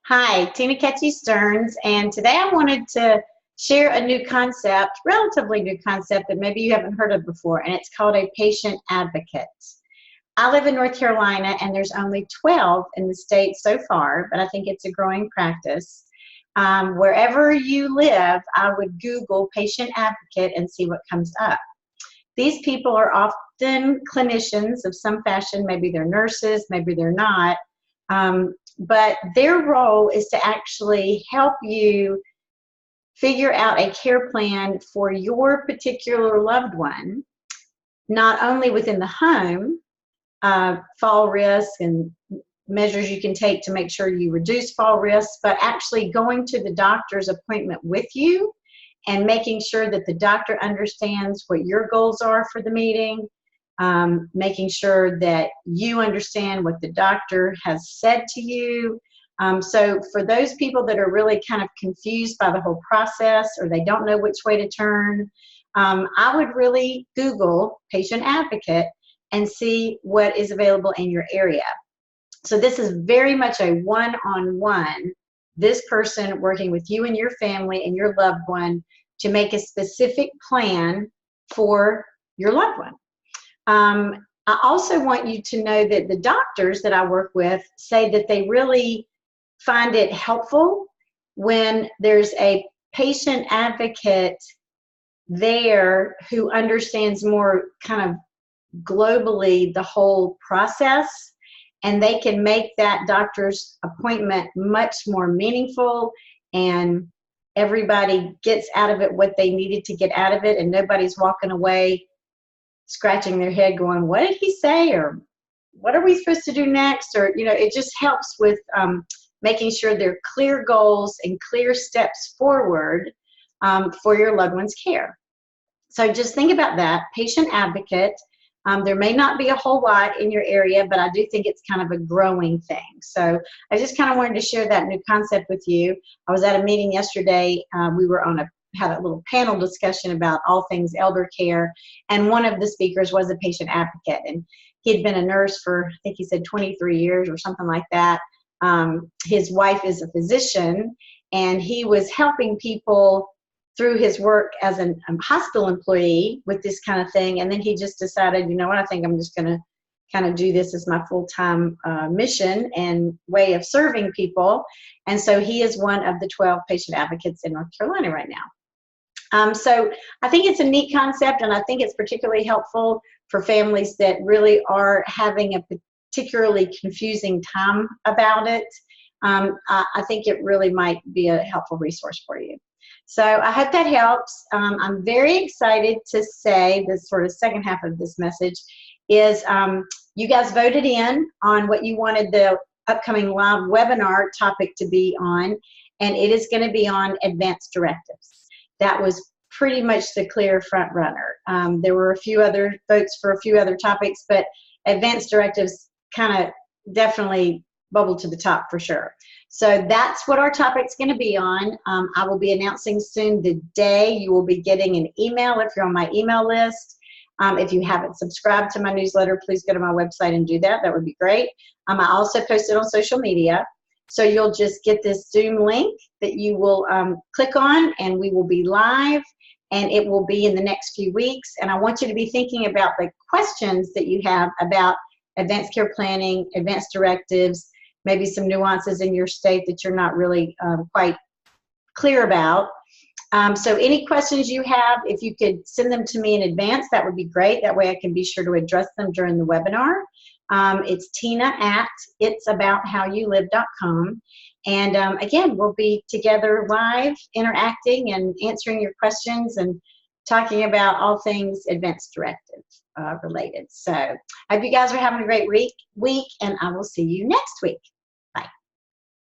Hi, Tina Ketchy Stearns, and today I wanted to share a new concept, relatively new concept that maybe you haven't heard of before, and it's called a patient advocate. I live in North Carolina, and there's only 12 in the state so far, but I think it's a growing practice. Wherever you live, I would Google patient advocate and see what comes up. These people are often clinicians of some fashion. Maybe they're nurses, maybe they're not. But their role is to actually help you figure out a care plan for your particular loved one, not only within the home, fall risk and measures you can take to make sure you reduce fall risk, but actually going to the doctor's appointment with you and making sure that the doctor understands what your goals are for the meeting, making sure that you understand what the doctor has said to you. So for those people that are really kind of confused by the whole process or they don't know which way to turn, I would really Google patient advocate and see what is available in your area. So this is very much a one-on-one, this person working with you and your family and your loved one to make a specific plan for your loved one. I also want you to know that the doctors that I work with say that they really find it helpful when there's a patient advocate there who understands more kind of globally the whole process, and they can make that doctor's appointment much more meaningful, and everybody gets out of it what they needed to get out of it, and nobody's walking away scratching their head going, what did he say, or what are we supposed to do next? Or, you know, it just helps with making sure there are clear goals and clear steps forward for your loved one's care. So just think about that, patient advocate. There may not be a whole lot in your area, but I do think it's kind of a growing thing. So I just kind of wanted to share that new concept with you. I was at a meeting yesterday. We were had a little panel discussion about all things elder care, and one of the speakers was a patient advocate, and he had been a nurse for, I think he said 23 years or something like that. His wife is a physician, and he was helping people through his work as a hospital employee with this kind of thing, and then he just decided, you know what, I think I'm just going to kind of do this as my full-time mission and way of serving people, and so he is one of the 12 patient advocates in North Carolina right now. So I think it's a neat concept, and I think it's particularly helpful for families that really are having a particularly confusing time about it. I think it really might be a helpful resource for you. So I hope that helps. I'm very excited to say this sort of second half of this message is you guys voted in on what you wanted the upcoming live webinar topic to be on, and it is going to be on advanced directives. That was pretty much the clear front runner. There were a few other votes for a few other topics, but advanced directives kind of definitely bubbled to the top for sure. So that's what our topic's going to be on. I will be announcing soon the day. You will be getting an email if you're on my email list. If you haven't subscribed to my newsletter, please go to my website and do that. That would be great. I also post it on social media. So you'll just get this Zoom link that you will click on, and we will be live, and it will be in the next few weeks. And I want you to be thinking about the questions that you have about advanced care planning, advanced directives, maybe some nuances in your state that you're not really quite clear about. So any questions you have, if you could send them to me in advance, that would be great. That way I can be sure to address them during the webinar. It's tina@itsabouthowyoullive.com. And again, we'll be together live, interacting and answering your questions and talking about all things advanced directive related. So I hope you guys are having a great week, and I will see you next week.